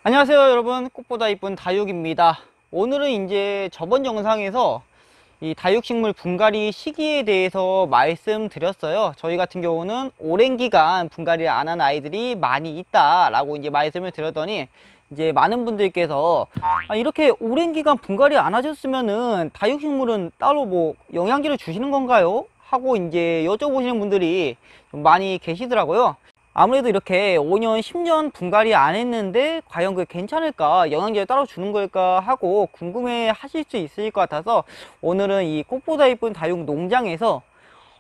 안녕하세요 여러분, 꽃보다 이쁜 다육입니다. 오늘은 이제 저번 영상에서 이 다육식물 분갈이 시기에 대해서 말씀드렸어요. 저희 같은 경우는 오랜 기간 분갈이를 안 한 아이들이 많이 있다 라고 이제 말씀을 드렸더니, 이제 많은 분들께서 이렇게 오랜 기간 분갈이 안 하셨으면은 다육식물은 따로 뭐 영양제를 주시는 건가요? 하고 이제 여쭤보시는 분들이 좀 많이 계시더라고요. 아무래도 이렇게 5년, 10년 분갈이 안 했는데 과연 그게 괜찮을까? 영양제를 따로 주는 걸까? 하고 궁금해 하실 수 있을 것 같아서, 오늘은 이 꽃보다 이쁜 다육 농장에서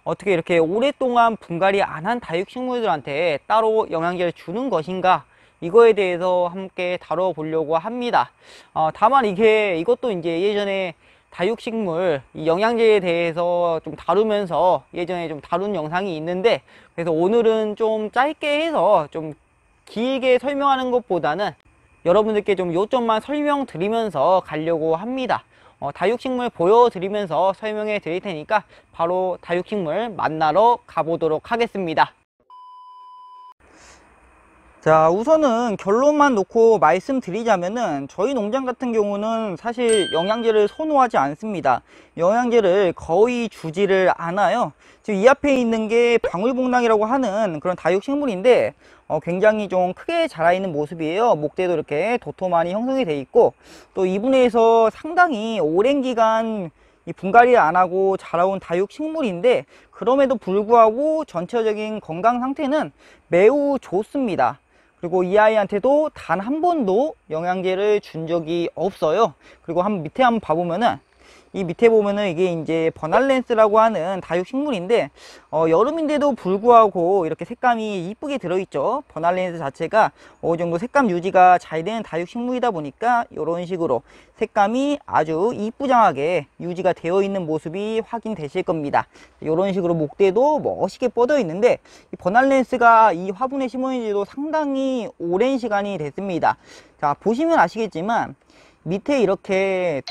어떻게 이렇게 오랫동안 분갈이 안 한 다육 식물들한테 따로 영양제를 주는 것인가? 이거에 대해서 함께 다뤄보려고 합니다. 다만 이것도 이제 예전에 다육식물 이 영양제에 대해서 좀 다루면서 예전에 좀 다룬 영상이 있는데, 그래서 오늘은 좀 짧게 해서 좀 길게 설명하는 것보다는 여러분들께 좀 요점만 설명드리면서 가려고 합니다. 다육식물 보여드리면서 설명해 드릴 테니까 바로 다육식물 만나러 가보도록 하겠습니다. 자, 우선은 결론만 놓고 말씀드리자면은 저희 농장 같은 경우는 사실 영양제를 선호하지 않습니다. 영양제를 거의 주지를 않아요. 지금 이 앞에 있는 게 방울복랑이라고 하는 그런 다육식물인데, 굉장히 좀 크게 자라 있는 모습이에요. 목대도 이렇게 도톰하니 형성이 돼 있고, 또 이 분야에서 상당히 오랜 기간 이 분갈이 안 하고 자라온 다육식물인데, 그럼에도 불구하고 전체적인 건강 상태는 매우 좋습니다. 그리고 이 아이한테도 단 한 번도 영양제를 준 적이 없어요. 그리고 밑에 한번 봐보면은, 이 밑에 보면은 이게 이제 버날렌스라고 하는 다육식물인데, 여름인데도 불구하고 이렇게 색감이 이쁘게 들어있죠. 버날렌스 자체가 어느 정도 색감 유지가 잘 되는 다육식물이다 보니까 이런 식으로 색감이 아주 이쁘장하게 유지가 되어 있는 모습이 확인되실 겁니다. 이런 식으로 목대도 멋있게 뻗어 있는데, 이 버날렌스가 이 화분에 심어진 지도 상당히 오랜 시간이 됐습니다. 자, 보시면 아시겠지만 밑에 이렇게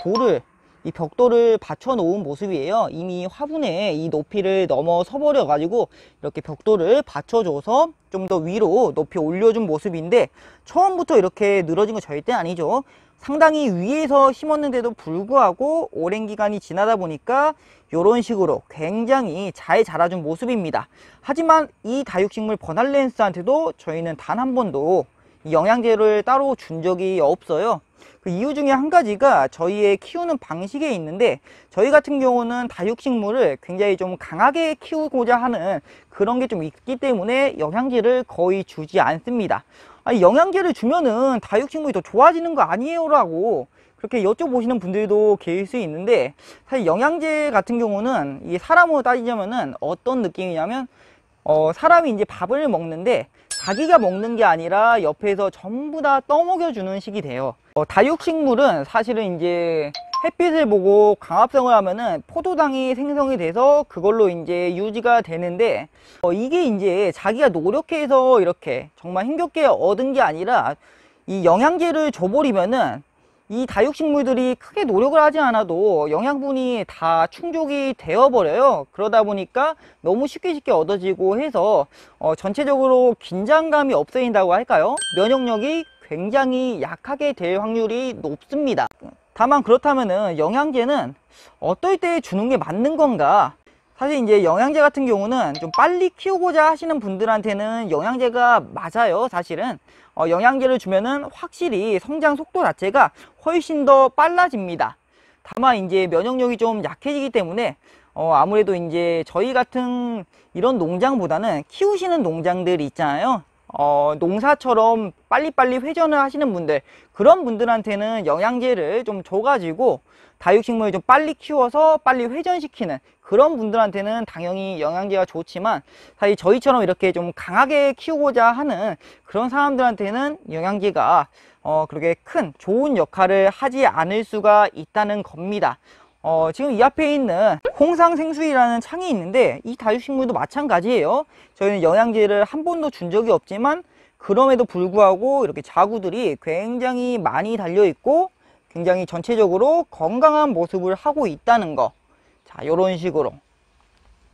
이 벽돌을 받쳐 놓은 모습이에요. 이미 화분에 이 높이를 넘어서 버려 가지고 이렇게 벽돌을 받쳐줘서 좀 더 위로 높이 올려준 모습인데, 처음부터 이렇게 늘어진 거 절대 아니죠. 상당히 위에서 심었는데도 불구하고 오랜 기간이 지나다 보니까 이런 식으로 굉장히 잘 자라준 모습입니다. 하지만 이 다육식물 버날렌스한테도 저희는 단 한 번도 영양제를 따로 준 적이 없어요. 그 이유 중에 한 가지가 저희의 키우는 방식에 있는데, 저희 같은 경우는 다육식물을 굉장히 좀 강하게 키우고자 하는 그런 게 좀 있기 때문에 영양제를 거의 주지 않습니다. 영양제를 주면은 다육식물이 더 좋아지는 거 아니에요? 라고 그렇게 여쭤보시는 분들도 계실 수 있는데, 사실 영양제 같은 경우는 이 사람으로 따지자면은 어떤 느낌이냐면, 사람이 이제 밥을 먹는데 자기가 먹는 게 아니라 옆에서 전부 다 떠먹여 주는 식이 돼요. 다육식물은 사실은 이제 햇빛을 보고 광합성을 하면은 포도당이 생성이 돼서 그걸로 이제 유지가 되는데, 이게 이제 자기가 노력해서 이렇게 정말 힘겹게 얻은 게 아니라 이 영양제를 줘버리면은 이 다육식물들이 크게 노력을 하지 않아도 영양분이 다 충족이 되어 버려요. 그러다 보니까 너무 쉽게 얻어지고 해서 전체적으로 긴장감이 없어진다고 할까요? 면역력이 굉장히 약하게 될 확률이 높습니다. 다만 그렇다면은 영양제는 어떨 때 주는 게 맞는 건가? 사실 이제 영양제 같은 경우는 좀 빨리 키우고자 하시는 분들한테는 영양제가 맞아요. 사실은 영양제를 주면은 확실히 성장 속도 자체가 훨씬 더 빨라집니다. 다만 이제 면역력이 좀 약해지기 때문에 아무래도 이제 저희 같은 이런 농장보다는 키우시는 농장들이 있잖아요. 농사처럼 빨리빨리 회전을 하시는 분들, 그런 분들한테는 영양제를 좀 줘가지고 다육식물을 좀 빨리 키워서 빨리 회전시키는 그런 분들한테는 당연히 영양제가 좋지만, 사실 저희처럼 이렇게 좀 강하게 키우고자 하는 그런 사람들한테는 영양제가 그렇게 큰 좋은 역할을 하지 않을 수가 있다는 겁니다. 지금 이 앞에 있는 홍상생수이라는 창이 있는데, 이 다육식물도 마찬가지예요. 저희는 영양제를 한 번도 준 적이 없지만 그럼에도 불구하고 이렇게 자구들이 굉장히 많이 달려 있고 굉장히 전체적으로 건강한 모습을 하고 있다는 거. 자, 이런 식으로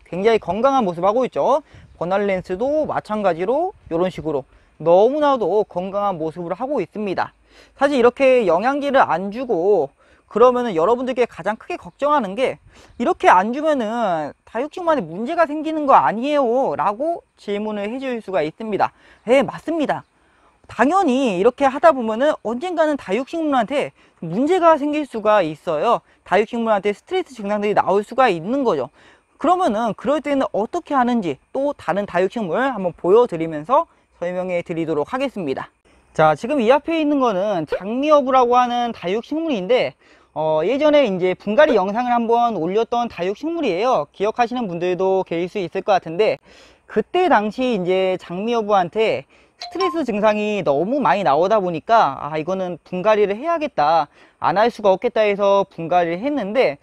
굉장히 건강한 모습 하고 있죠. 버날렌스도 마찬가지로 이런 식으로 너무나도 건강한 모습을 하고 있습니다. 사실 이렇게 영양제를 안 주고 그러면은 여러분들께 가장 크게 걱정하는 게, 이렇게 안 주면은 다육식물한테 문제가 생기는 거 아니에요? 라고 질문을 해줄 수가 있습니다. 네, 맞습니다. 당연히 이렇게 하다 보면은 언젠가는 다육식물한테 문제가 생길 수가 있어요. 다육식물한테 스트레스 증상들이 나올 수가 있는 거죠. 그러면은 그럴 때는 어떻게 하는지 또 다른 다육식물 한번 보여드리면서 설명해 드리도록 하겠습니다. 자, 지금 이 앞에 있는 거는 장미어부라고 하는 다육식물인데, 예전에 이제 분갈이 영상을 한번 올렸던 다육식물이에요. 기억하시는 분들도 계실 수 있을 것 같은데, 그때 당시 이제 장미어부한테 스트레스 증상이 너무 많이 나오다 보니까, 이거는 분갈이를 해야겠다, 안 할 수가 없겠다 해서 분갈이를 했는데,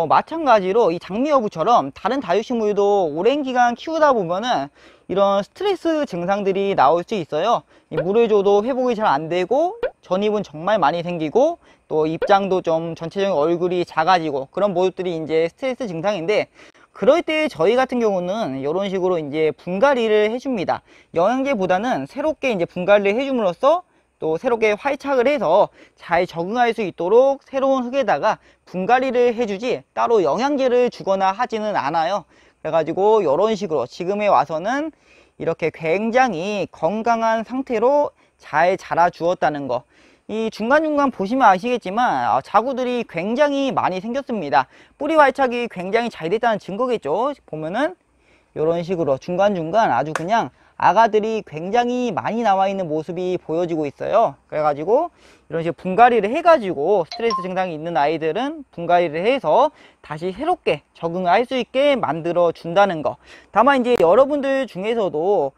마찬가지로 이 장미어부처럼 다른 다육식물도 오랜 기간 키우다 보면은 이런 스트레스 증상들이 나올 수 있어요. 물을 줘도 회복이 잘 안 되고, 전입은 정말 많이 생기고, 또 입장도 좀 전체적인 얼굴이 작아지고, 그런 모습들이 이제 스트레스 증상인데, 그럴 때 저희 같은 경우는 이런 식으로 이제 분갈이를 해줍니다. 영양제보다는 새롭게 이제 분갈이를 해줌으로써 또 새롭게 활착을 해서 잘 적응할 수 있도록 새로운 흙에다가 분갈이를 해주지, 따로 영양제를 주거나 하지는 않아요. 그래가지고 이런 식으로 지금에 와서는 이렇게 굉장히 건강한 상태로 잘 자라 주었다는 거. 이 중간중간 보시면 아시겠지만 자구들이 굉장히 많이 생겼습니다. 뿌리 활착이 굉장히 잘 됐다는 증거겠죠. 보면은 이런 식으로 중간중간 아주 그냥 아가들이 굉장히 많이 나와 있는 모습이 보여지고 있어요. 그래가지고 이런 식으로 분갈이를 해가지고 스트레스 증상이 있는 아이들은 분갈이를 해서 다시 새롭게 적응할 수 있게 만들어 준다는 거. 다만 이제 여러분들 중에서도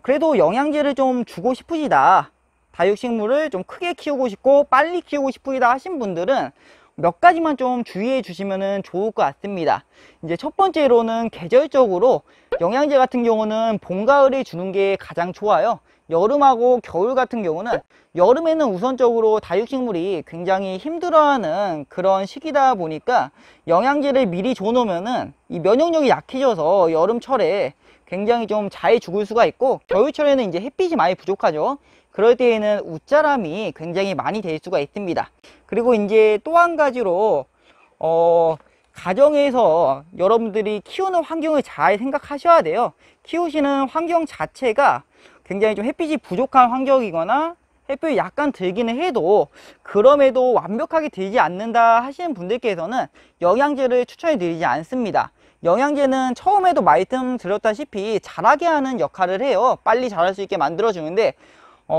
그래도 영양제를 좀 주고 싶으시다, 다육식물을 좀 크게 키우고 싶고 빨리 키우고 싶으시다 하신 분들은 몇 가지만 좀 주의해 주시면 좋을 것 같습니다. 이제 첫 번째로는 계절적으로 영양제 같은 경우는 봄, 가을에 주는 게 가장 좋아요. 여름하고 겨울 같은 경우는, 여름에는 우선적으로 다육식물이 굉장히 힘들어하는 그런 시기다 보니까 영양제를 미리 줘 놓으면은 이 면역력이 약해져서 여름철에 굉장히 좀 잘 죽을 수가 있고, 겨울철에는 이제 햇빛이 많이 부족하죠. 그럴 때에는 웃자람이 굉장히 많이 될 수가 있습니다. 그리고 이제 또 한 가지로 가정에서 여러분들이 키우는 환경을 잘 생각하셔야 돼요. 키우시는 환경 자체가 굉장히 좀 햇빛이 부족한 환경이거나 햇빛이 약간 들기는 해도 그럼에도 완벽하게 들지 않는다 하시는 분들께서는 영양제를 추천해 드리지 않습니다. 영양제는 처음에도 말씀드렸다시피 자라게 하는 역할을 해요. 빨리 자랄 수 있게 만들어 주는데,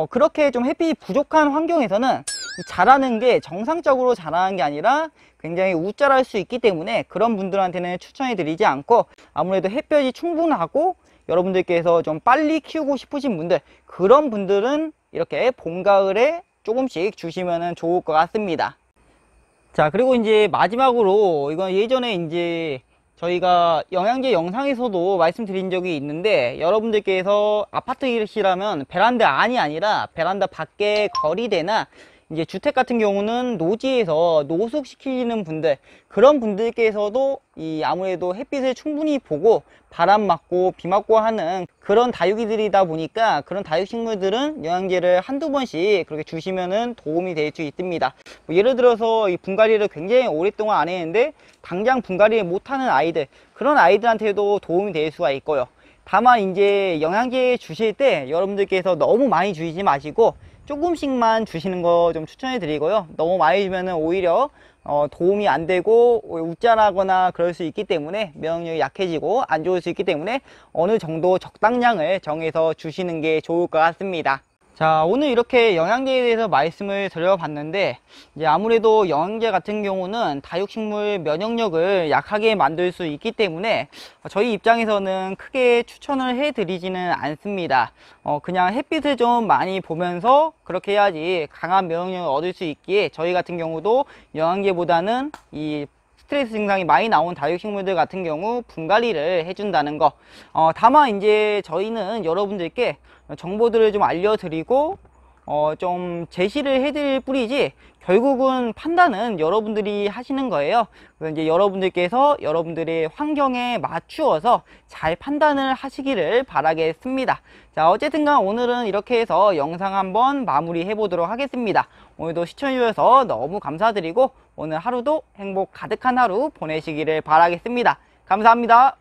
그렇게 좀 햇빛이 부족한 환경에서는 자라는 게 정상적으로 자라는 게 아니라 굉장히 웃자랄 수 있기 때문에 그런 분들한테는 추천해 드리지 않고, 아무래도 햇볕이 충분하고 여러분들께서 좀 빨리 키우고 싶으신 분들, 그런 분들은 이렇게 봄, 가을에 조금씩 주시면 좋을 것 같습니다. 자, 그리고 이제 마지막으로, 이건 예전에 이제 저희가 영양제 영상에서도 말씀드린 적이 있는데, 여러분들께서 아파트이시라면 베란다 안이 아니라 베란다 밖에 거리대나 이제 주택 같은 경우는 노지에서 노숙시키는 분들, 그런 분들께서도 아무래도 햇빛을 충분히 보고 바람 맞고 비 맞고 하는 그런 다육이들이다 보니까, 그런 다육식물들은 영양제를 한두 번씩 그렇게 주시면은 도움이 될 수 있습니다. 예를 들어서 이 분갈이를 굉장히 오랫동안 안 했는데 당장 분갈이를 못하는 아이들, 그런 아이들한테도 도움이 될 수가 있고요. 다만 이제 영양제 주실 때 여러분들께서 너무 많이 주시지 마시고 조금씩만 주시는 거 좀 추천해 드리고요. 너무 많이 주면은 오히려 도움이 안 되고 웃자라거나 그럴 수 있기 때문에 면역력이 약해지고 안 좋을 수 있기 때문에 어느 정도 적당량을 정해서 주시는 게 좋을 것 같습니다. 자, 오늘 이렇게 영양제에 대해서 말씀을 드려봤는데, 이제 아무래도 영양제 같은 경우는 다육식물 면역력을 약하게 만들 수 있기 때문에 저희 입장에서는 크게 추천을 해드리지는 않습니다. 그냥 햇빛을 좀 많이 보면서 그렇게 해야지 강한 면역력을 얻을 수 있기에, 저희 같은 경우도 영양제보다는 이 스트레스 증상이 많이 나온 다육식물들 같은 경우 분갈이를 해준다는 거. 다만 이제 저희는 여러분들께 정보들을 좀 알려드리고 좀 제시를 해드릴 뿐이지 결국은 판단은 여러분들이 하시는 거예요. 그래서 이제 여러분들께서 여러분들의 환경에 맞추어서 잘 판단을 하시기를 바라겠습니다. 자, 어쨌든간 오늘은 이렇게 해서 영상 한번 마무리 해보도록 하겠습니다. 오늘도 시청해주셔서 너무 감사드리고 오늘 하루도 행복 가득한 하루 보내시기를 바라겠습니다. 감사합니다.